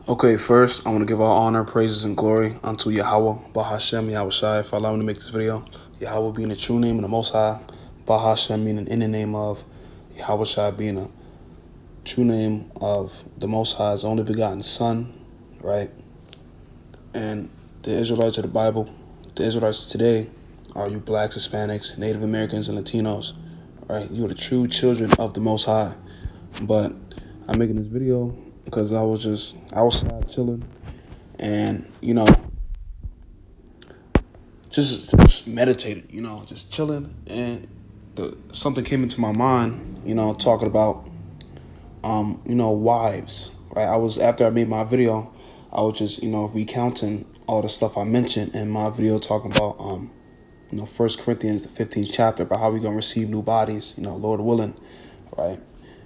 Okay, first, I want to give all honor, praises, and glory unto Yahweh, Bahashem, Yahweh Shai, for allowing me to make this video. Yahweh being the true name of the Most High, Bahashem meaning in the name of, Yahweh Shai being a true name of the Most High's only begotten Son, right? And the Israelites of the Bible, the Israelites today, are you blacks, Hispanics, Native Americans, and Latinos, right? You are the true children of the Most High. But I'm making this video because I was just outside chilling and, just meditated, just chilling. And something came into my mind, talking about, wives, right? After I made my video, I was just, recounting all the stuff I mentioned in my video talking about, 1 Corinthians, the 15th chapter, about how we're going to receive new bodies, Lord willing, right?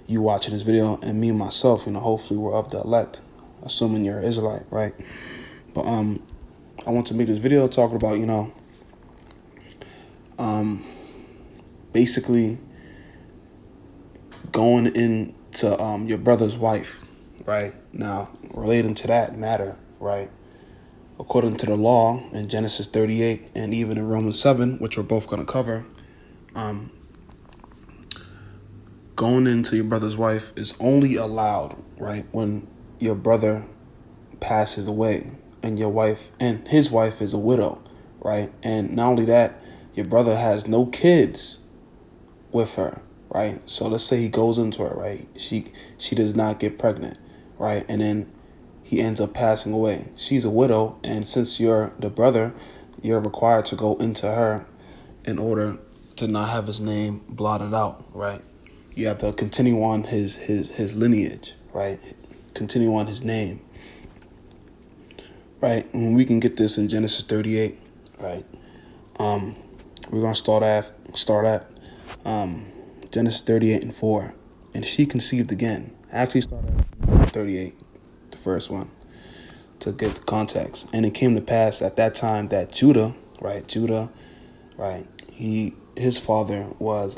You watching this video and me and myself, hopefully we're of the elect, assuming you're an Israelite, right? But I want to make this video talking about, basically going into your brother's wife, right? Now, relating to that matter, right? According to the law in Genesis 38 and even in Romans 7, which we're both going to cover, going into your brother's wife is only allowed, right, when your brother passes away and his wife is a widow, right? And not only that, your brother has no kids with her, right? So let's say he goes into her, right? She does not get pregnant, right? And then he ends up passing away. She's a widow, and since you're the brother, you're required to go into her in order to not have his name blotted out, right? You have to continue on his lineage, right? Continue on his name, right? And we can get this in Genesis 38, right? We're gonna start at Genesis 38 and 4, and she conceived again. Actually, start at 38, the first one, to get the context. And it came to pass at that time that Judah, right? His father was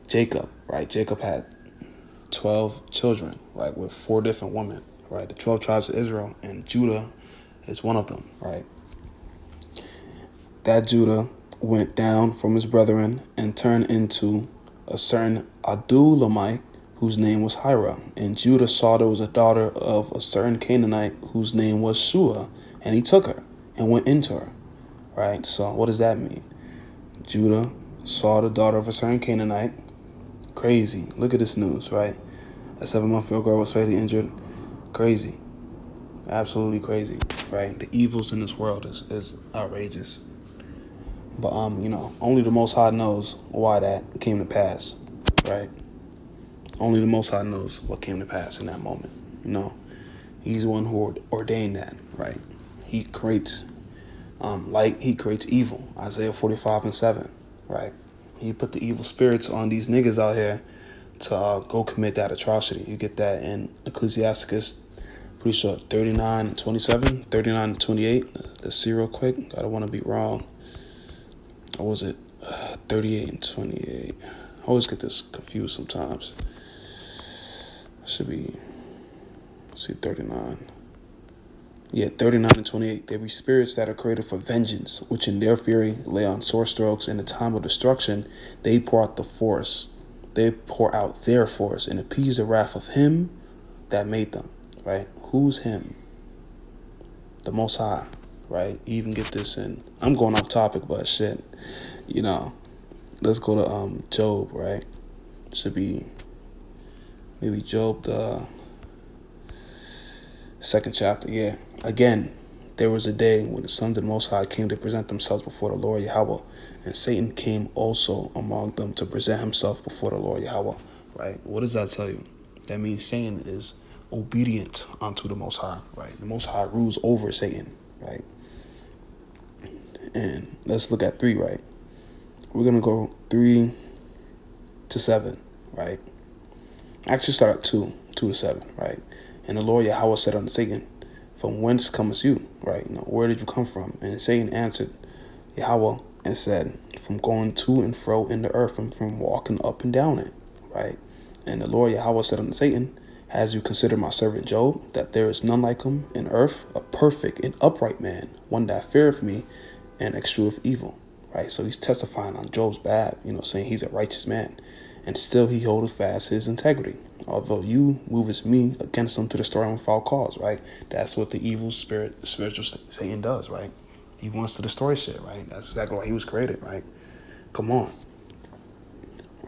Jacob, right? Jacob had 12 children, right, with 4 different women, right? The 12 tribes of Israel, and Judah is one of them, right? That Judah went down from his brethren and turned into a certain Adullamite whose name was Hira. And Judah saw there was a daughter of a certain Canaanite whose name was Shua, and he took her and went into her, right? So what does that mean? Judah saw the daughter of a certain Canaanite. Crazy. Look at this news, right? A 7-month-old girl was fatally injured. Crazy. Absolutely crazy, right? The evils in this world is outrageous. But, only the Most High knows why that came to pass, right? Only the Most High knows what came to pass in that moment, He's the one who ordained that, right? He creates light, he creates evil. Isaiah 45 and 7, right? He put the evil spirits on these niggas out here to go commit that atrocity. You get that in Ecclesiasticus, pretty sure 39 and 27, 39 and 28. Let's see real quick. I don't want to be wrong. Or was it 38 and 28? I always get this confused sometimes. It should be, let's see, 39. Yeah, 39 and 28. There be spirits that are created for vengeance, which in their fury lay on sore strokes. In the time of destruction, they pour out the force. They pour out their force and appease the wrath of him that made them, right? Who's him? The Most High, right? You even get this in, I'm going off topic, but shit, let's go to Job, right? Should be maybe Job, the 2nd chapter, yeah. Again, there was a day when the sons of the Most High came to present themselves before the Lord Yahweh, and Satan came also among them to present himself before the Lord Yahweh, right? What does that tell you? That means Satan is obedient unto the Most High, right? The Most High rules over Satan, right? And let's look at 3, right? We're going to go 3 to 7, right? Actually start at 2 to 7, right? And the Lord Yahweh said unto Satan, from whence comest you, right? Where did you come from? And Satan answered Yahweh and said, from going to and fro in the earth and from walking up and down it, right? And the Lord Yahweh said unto Satan, As you consider my servant Job, that there is none like him in earth, a perfect and upright man, one that feareth me and extrudeth evil. Right? So he's testifying on Job's behalf, saying he's a righteous man. And still he holdeth fast his integrity. Although you movest me against him to destroy him without cause, right? That's what the evil spirit, spiritual Satan does, right? He wants to destroy shit, right? That's exactly why he was created, right? Come on.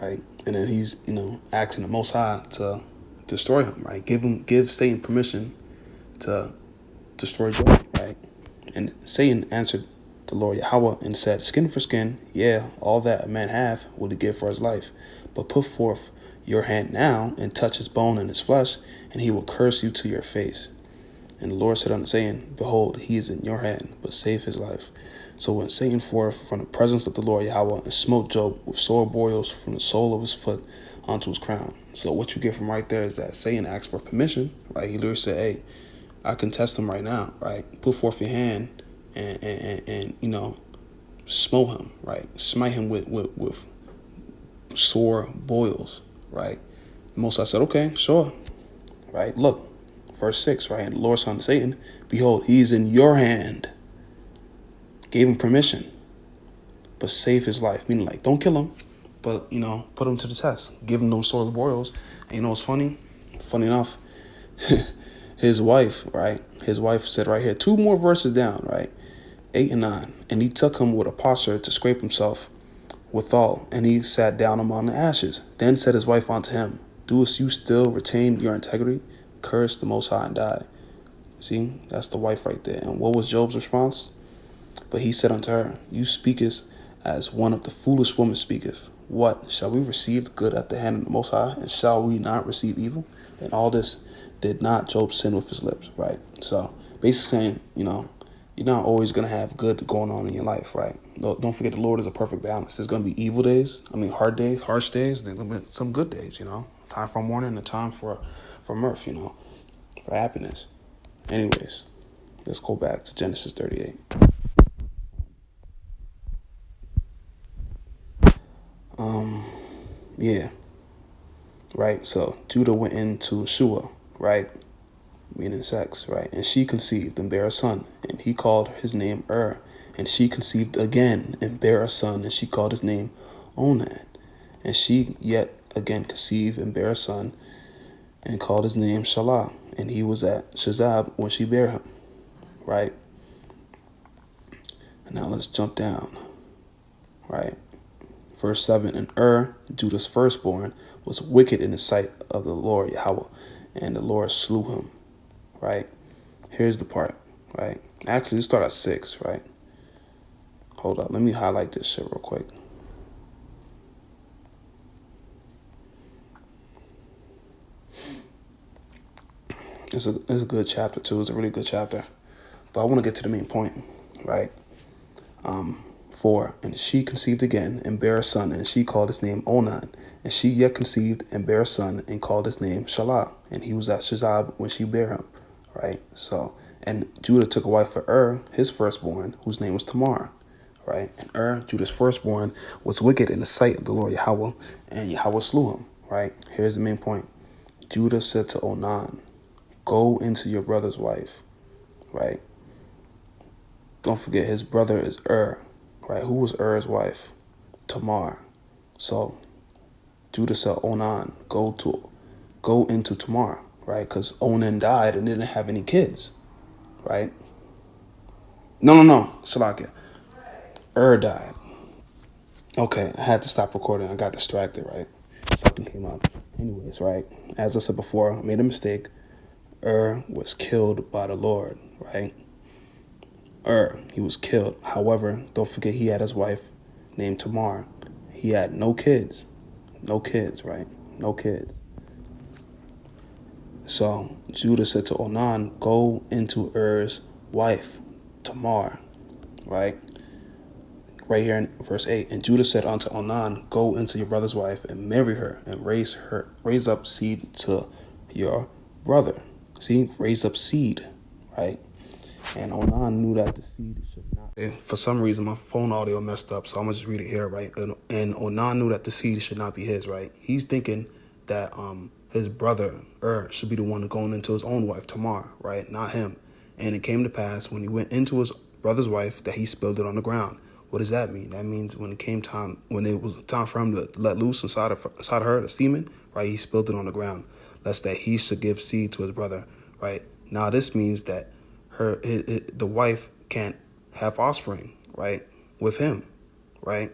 Right? And then he's, asking the Most High to destroy him, right? Give Satan permission to destroy Job, right? And Satan answered the Lord Yahweh and said, skin for skin, yeah, all that a man have will he give for his life. But put forth your hand now and touch his bone and his flesh, and he will curse you to your face. And the Lord said unto Satan, behold, he is in your hand, but save his life. So went Satan forth from the presence of the Lord Yahweh and smote Job with sore boils from the sole of his foot onto his crown. So what you get from right there is that Satan asked for permission, right? He literally said, hey, I can test him right now, right? Put forth your hand and smote him, right? Smite him with sore boils, right? Most I said, okay, sure, right? Look, verse 6, right? And the Lord said unto Satan, behold, he is in your hand. Gave him permission, but save his life. Meaning, like, don't kill him, but, put him to the test. Give him those sore boils. And you know what's funny? Funny enough, his wife, right? His wife said right here, 2 more verses down, right? 8 and 9. And he took him with a potsherd to scrape himself withal, and he sat down among the ashes. Then said his wife unto him, doest you still retain your integrity? Curse the Most High and die. See, that's the wife right there. And what was Job's response? But he said unto her, you speakest as one of the foolish women speaketh. What, shall we receive the good at the hand of the Most High, and shall we not receive evil? And all this did not Job sin with his lips, right? So basically saying, you're not always going to have good going on in your life, right? Don't forget the Lord is a perfect balance. There's going to be evil days, hard days, harsh days. There's going to be some good days, time for mourning and a time for mirth, for happiness. Anyways, let's go back to Genesis 38. Yeah, right? So Judah went into Shua, right? Meaning sex, right? And she conceived and bare a son, and he called his name And she conceived again and bare a son, and she called his name Onan. And she yet again conceived and bare a son, and called his name Shelah. And he was at Shazab when she bare him, right? And now let's jump down, right? Verse 7, and Judah's firstborn, was wicked in the sight of the Lord Yahweh, and the Lord slew him, right? Here's the part, right? Actually, let's start at 6, right? Hold up, let me highlight this shit real quick. It's a good chapter, too. It's a really good chapter. But I want to get to the main point, right? 4, and she conceived again and bare a son, and she called his name Onan. And she yet conceived and bare a son, and called his name Shelah. And he was at Shazab when she bare him, right? So, and Judah took a wife for his firstborn, whose name was Tamar, right? And Judah's firstborn, was wicked in the sight of the Lord Yahweh, and Yahweh slew him, right? Here's the main point. Judah said to Onan, go into your brother's wife, right? Don't forget his brother is right? Who was Ur's wife? Tamar. So Judah said, Onan, go into Tamar, right? Because Onan died and didn't have any kids, right? No, Shalakia. Died. Okay, I had to stop recording. I got distracted, right? Something came up. Anyways, right? As I said before, I made a mistake. Was killed by the Lord, right? He was killed. However, don't forget he had his wife named Tamar. He had no kids. No kids, right? No kids. So Judah said to Onan, go into Er's wife, Tamar, right? Right here in verse 8. And Judah said unto Onan, go into your brother's wife and marry her and raise up seed to your brother. See, raise up seed, right? And Onan knew that the seed should not. And for some reason, my phone audio messed up, so I'm going to just read it here, right? And Onan knew that the seed should not be his, right? He's thinking that his brother, should be the one going into his own wife, Tamar, right? Not him. And it came to pass when he went into his brother's wife that he spilled it on the ground. What does that mean? That means when it was time for him to let loose inside of her, the semen, right? He spilled it on the ground, lest that he should give seed to his brother, right? Now this means that the wife can't have offspring, right, with him, right?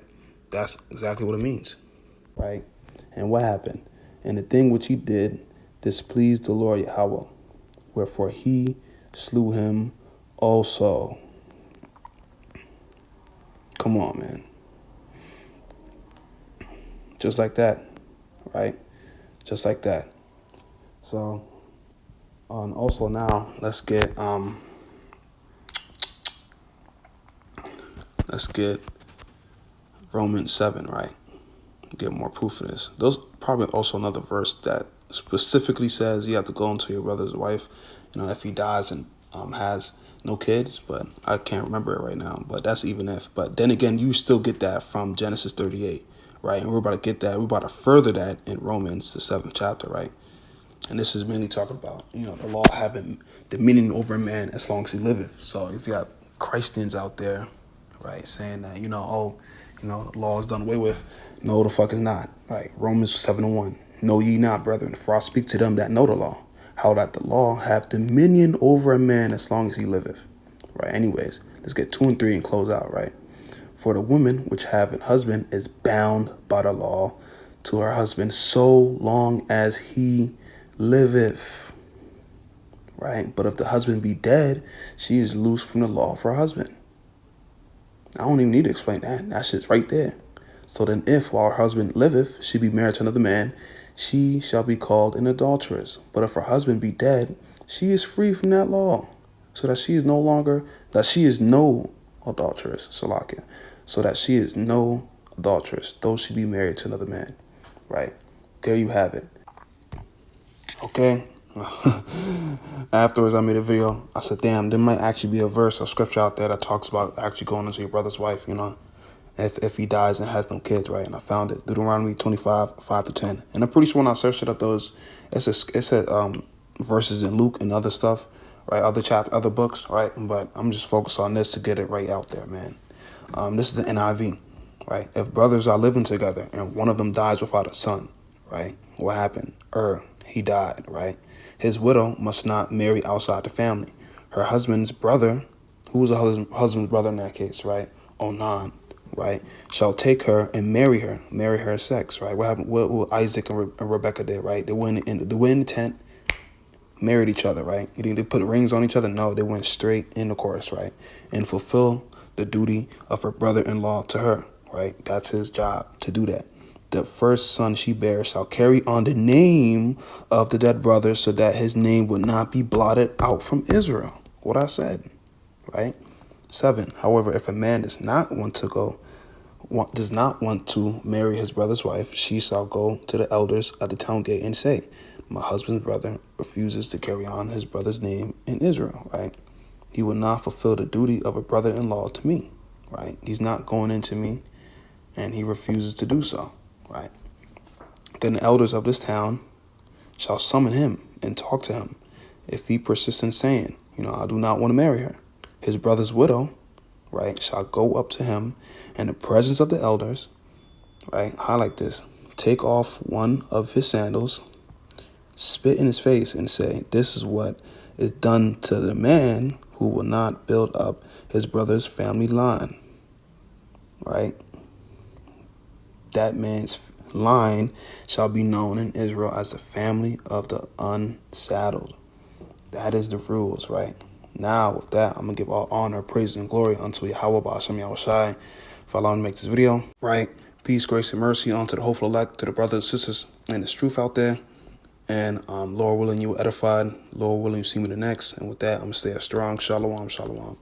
That's exactly what it means, right? And what happened? And the thing which he did displeased the Lord Yahweh, wherefore he slew him also. Come on, man. Just like that, right? Just like that. So, also now let's get Romans 7, right? Get more proof of this. There's probably also another verse that specifically says you have to go into your brother's wife, if he dies and has no kids, but I can't remember it right now. But that's even if. But then again, you still get that from Genesis 38, right? And we're about to get that. We're about to further that in Romans, the 7th chapter, right? And this is mainly talking about, the law having dominion over man as long as he liveth. So if you got Christians out there, right, saying that, the law is done away with. No, the fuck is not. Right. Romans 7:1. Know ye not, brethren, for I speak to them that know the law, how that the law have dominion over a man as long as he liveth. Right. Anyways, let's get 2 and 3 and close out, right? For the woman which have an husband is bound by the law to her husband so long as he liveth. Right. But if the husband be dead, she is loose from the law of her husband. I don't even need to explain that. That shit's right there. So then if, while her husband liveth, she be married to another man, she shall be called an adulteress. But if her husband be dead, she is free from that law, so that she is no adulteress, Salakia. So that she is no adulteress, though she be married to another man. Right? There you have it. Okay? Afterwards, I made a video. I said, damn, there might actually be a verse or scripture out there that talks about actually going into your brother's wife, if he dies and has no kids, right? And I found it, Deuteronomy 25, 5-10. And I'm pretty sure when I searched it up, it said verses in Luke and other stuff, right? Other books, right? But I'm just focused on this to get it right out there, man. This is the NIV, right? If brothers are living together and one of them dies without a son, right? What happened? He died, right? His widow must not marry outside the family. Her husband's brother, who was a husband's brother in that case, right? Onan, right? Shall take her and marry her sex, right? What happened? What Isaac and Rebecca did, right? They went in the tent, married each other, right? They put rings on each other? No, they went straight in the course, right? And fulfill the duty of her brother-in-law to her, right? That's his job to do that. The first son she bears shall carry on the name of the dead brother, so that his name would not be blotted out from Israel. What I said, right? 7. However, if a man does not want to marry his brother's wife, she shall go to the elders at the town gate and say, my husband's brother refuses to carry on his brother's name in Israel, right? He will not fulfill the duty of a brother-in-law to me, right? He's not going into me, and he refuses to do so. Right. Then the elders of this town shall summon him and talk to him. If he persists in saying, I do not want to marry her, his brother's widow, right, shall go up to him in the presence of the elders, right, highlight this, take off one of his sandals, spit in his face and say, this is what is done to the man who will not build up his brother's family line, right? That man's line shall be known in Israel as the family of the unsaddled. That is the rules, right? Now, with that, I'm going to give all honor, praise, and glory unto Yahweh Ba'ashem Yahushai for allowing me to make this video, right? Peace, grace, and mercy unto the hopeful elect, to the brothers and sisters, and this truth out there. And Lord willing, you were edified. Lord willing, you see me the next. And with that, I'm going to stay strong. Shalom, shalom.